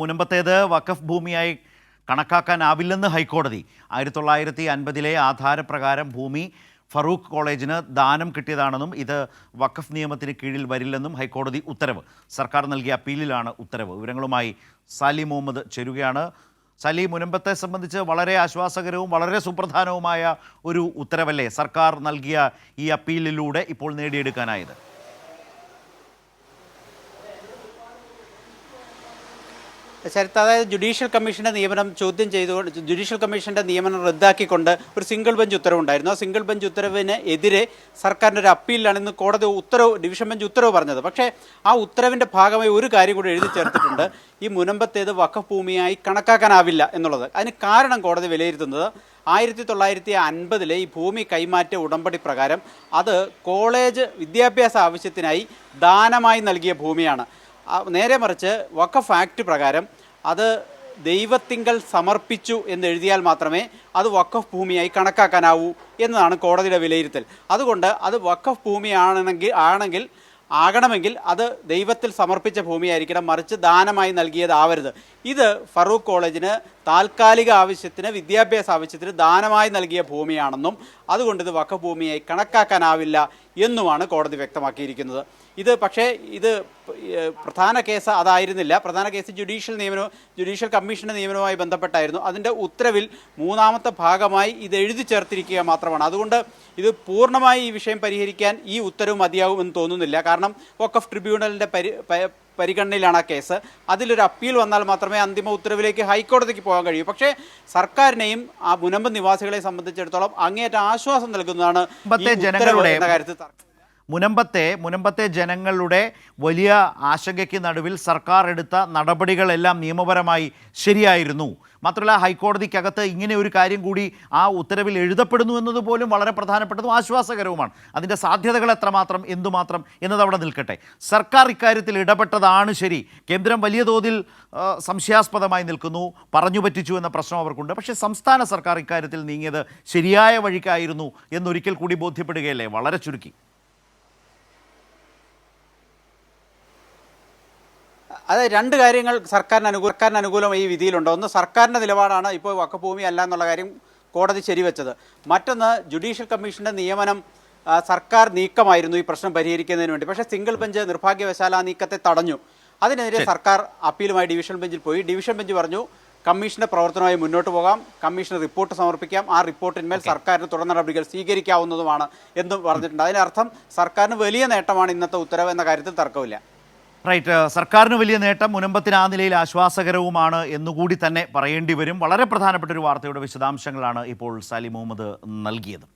മുൻപത്തേത് വഖഫ് ഭൂമിയായി കണക്കാക്കാനാവില്ലെന്ന് ഹൈക്കോടതി. 1950 ആധാരപ്രകാരം ഭൂമി ഫറൂഖ് കോളേജിന് ദാനം കിട്ടിയതാണെന്നും ഇത് വഖഫ് നിയമത്തിന് കീഴിൽ വരില്ലെന്നും ഹൈക്കോടതി ഉത്തരവ്. സർക്കാർ നൽകിയ അപ്പീലിലാണ് ഉത്തരവ്. വിവരങ്ങളുമായി സാലി മുഹമ്മദ് ചേരുകയാണ്. സാലി, മുൻപത്തെ സംബന്ധിച്ച് വളരെ ആശ്വാസകരവും വളരെ സുപ്രധാനവുമായ ഒരു ഉത്തരവല്ലേ സർക്കാർ നൽകിയ ഈ അപ്പീലിലൂടെ ഇപ്പോൾ നേടിയെടുക്കാനായത്? അതായത് ജുഡീഷ്യൽ കമ്മീഷൻ്റെ നിയമനം ചോദ്യം ചെയ്തുകൊണ്ട് ജുഡീഷ്യൽ കമ്മീഷൻ്റെ നിയമനം റദ്ദാക്കിക്കൊണ്ട് ഒരു സിംഗിൾ ബെഞ്ച് ഉത്തരവുണ്ടായിരുന്നു. ആ സിംഗിൾ ബെഞ്ച് ഉത്തരവിന് എതിരെ സർക്കാരിൻ്റെ ഒരു അപ്പീലിലാണ് ഇന്ന് കോടതി ഡിവിഷൻ ബെഞ്ച് ഉത്തരവ് പറഞ്ഞത്. പക്ഷേ ആ ഉത്തരവിൻ്റെ ഭാഗമായി ഒരു കാര്യം കൂടി എഴുതി ചേർത്തിട്ടുണ്ട്. ഈ മുനമ്പത്തേത് വഖഫ് ഭൂമിയായി കണക്കാക്കാനാവില്ല എന്നുള്ളത്. അതിന് കാരണം കോടതി വിലയിരുത്തുന്നത് 1950 ഈ ഭൂമി കൈമാറ്റ ഉടമ്പടി പ്രകാരം അത് കോളേജ് വിദ്യാഭ്യാസ ആവശ്യത്തിനായി ദാനമായി നൽകിയ ഭൂമിയാണ്. നേരെ മറിച്ച് വഖഫ് ആക്ട് പ്രകാരം അത് ദൈവത്തിങ്കൽ സമർപ്പിച്ചു എന്നെഴുതിയാൽ മാത്രമേ അത് വഖഫ് ഭൂമിയായി കണക്കാക്കാനാവൂ എന്നതാണ് കോടതിയുടെ വിലയിരുത്തൽ. അതുകൊണ്ട് അത് വഖഫ് ഭൂമിയാണെങ്കിൽ ആകണമെങ്കിൽ അത് ദൈവത്തിൽ സമർപ്പിച്ച ഭൂമിയായിരിക്കണം, മറിച്ച് ദാനമായി നൽകിയതാവരുത്. ഇത് ഫറൂഖ് കോളേജിന് താൽക്കാലിക ആവശ്യത്തിന്, വിദ്യാഭ്യാസ ആവശ്യത്തിന് ദാനമായി നൽകിയ ഭൂമിയാണെന്നും അതുകൊണ്ട് ഇത് വഖഫ് ഭൂമിയായി കണക്കാക്കാനാവില്ല എന്നുമാണ് കോടതി വ്യക്തമാക്കിയിരിക്കുന്നത്. പക്ഷേ ഇത് പ്രധാന കേസ് അതായിരുന്നില്ല. പ്രധാന കേസ് ജുഡീഷ്യൽ കമ്മീഷൻ്റെ നിയമനവുമായി ബന്ധപ്പെട്ടായിരുന്നു. അതിൻ്റെ ഉത്തരവിൽ 3ാമത്തെ ഭാഗമായി ഇത് എഴുതി ചേർത്തിരിക്കുക മാത്രമാണ്. അതുകൊണ്ട് ഇത് പൂർണ്ണമായി ഈ വിഷയം പരിഹരിക്കാൻ ഈ ഉത്തരവ് മതിയാകുമെന്ന് തോന്നുന്നില്ല. കാരണം വഖഫ് ട്രിബ്യൂണലിൻ്റെ പരിഗണനയിലാണ് ആ കേസ്. അതിലൊരു അപ്പീൽ വന്നാൽ മാത്രമേ അന്തിമ ഉത്തരവിലേക്ക് ഹൈക്കോടതിക്ക് പോകാൻ കഴിയൂ. പക്ഷേ സർക്കാരിനെയും ആ മുനമ്പ് നിവാസികളെ സംബന്ധിച്ചിടത്തോളം അങ്ങേയറ്റം ആശ്വാസം നൽകുന്നതാണ് എന്ന കാര്യത്തിൽ മുനമ്പത്തെ ജനങ്ങളുടെ വലിയ ആശങ്കയ്ക്ക് നടുവിൽ സർക്കാർ എടുത്ത നടപടികളെല്ലാം നിയമപരമായി ശരിയായിരുന്നു. മാത്രമല്ല, ഹൈക്കോടതിക്കകത്ത് ഇങ്ങനെ ഒരു കാര്യം കൂടി ആ ഉത്തരവിൽ എഴുതപ്പെടുന്നു എന്നതുപോലും വളരെ പ്രധാനപ്പെട്ടതും ആശ്വാസകരവുമാണ്. അതിൻ്റെ സാധ്യതകൾ എത്രമാത്രം എന്തുമാത്രം എന്നതവിടെ നിൽക്കട്ടെ. സർക്കാർ ഇക്കാര്യത്തിൽ ഇടപെട്ടതാണ് ശരി. കേന്ദ്രം വലിയ തോതിൽ സംശയാസ്പദമായി നിൽക്കുന്നു, പറഞ്ഞു പറ്റിച്ചു എന്ന പ്രശ്നം അവർക്കുണ്ട്. പക്ഷേ സംസ്ഥാന സർക്കാർ ഇക്കാര്യത്തിൽ നീങ്ങിയത് ശരിയായ വഴിക്കായിരുന്നു എന്നൊരിക്കൽ കൂടി ബോധ്യപ്പെടുകയല്ലേ? വളരെ ചുരുക്കി അത് രണ്ട് കാര്യങ്ങൾ സർക്കാരിന് അനുകൂലമായി ഈ വിധിയിലുണ്ട്. ഒന്ന്, സർക്കാരിൻ്റെ നിലപാടാണ് ഇപ്പോൾ വഖഫ് ഭൂമി അല്ല എന്നുള്ള കാര്യം കോടതി ശരിവെച്ചത്. മറ്റൊന്ന്, ജുഡീഷ്യൽ കമ്മീഷൻ്റെ നിയമനം സർക്കാർ നീക്കമായിരുന്നു ഈ പ്രശ്നം പരിഹരിക്കുന്നതിന് വേണ്ടി. പക്ഷേ സിംഗിൾ ബെഞ്ച് നിർഭാഗ്യവശാൽ ആ നീക്കത്തെ തടഞ്ഞു. അതിനെതിരെ സർക്കാർ അപ്പീലുമായി ഡിവിഷൻ ബെഞ്ചിൽ പോയി. ഡിവിഷൻ ബെഞ്ച് പറഞ്ഞു കമ്മീഷന്റെ പ്രവർത്തനമായി മുന്നോട്ട് പോകാം, കമ്മീഷന് റിപ്പോർട്ട് സമർപ്പിക്കാം, ആ റിപ്പോർട്ടിന്മേൽ സർക്കാരിന് തുടർ നടപടികൾ സ്വീകരിക്കാവുന്നതുമാണ് എന്ന് പറഞ്ഞിട്ടുണ്ട്. അതിനർത്ഥം സർക്കാരിന് വലിയ നേട്ടമാണ് ഇന്നത്തെ ഉത്തരവ് എന്ന കാര്യത്തിൽ തർക്കമില്ല. റൈറ്റ്. സർക്കാരിന് വലിയ നേട്ടം, മുനമ്പത്തിന് ആ നിലയിൽ ആശ്വാസകരവുമാണ് എന്നുകൂടി തന്നെ പറയേണ്ടി വരും. വളരെ പ്രധാനപ്പെട്ട ഒരു വാർത്തയുടെ വിശദാംശങ്ങളാണ് ഇപ്പോൾ സാലി മുഹമ്മദ് നൽകിയത്.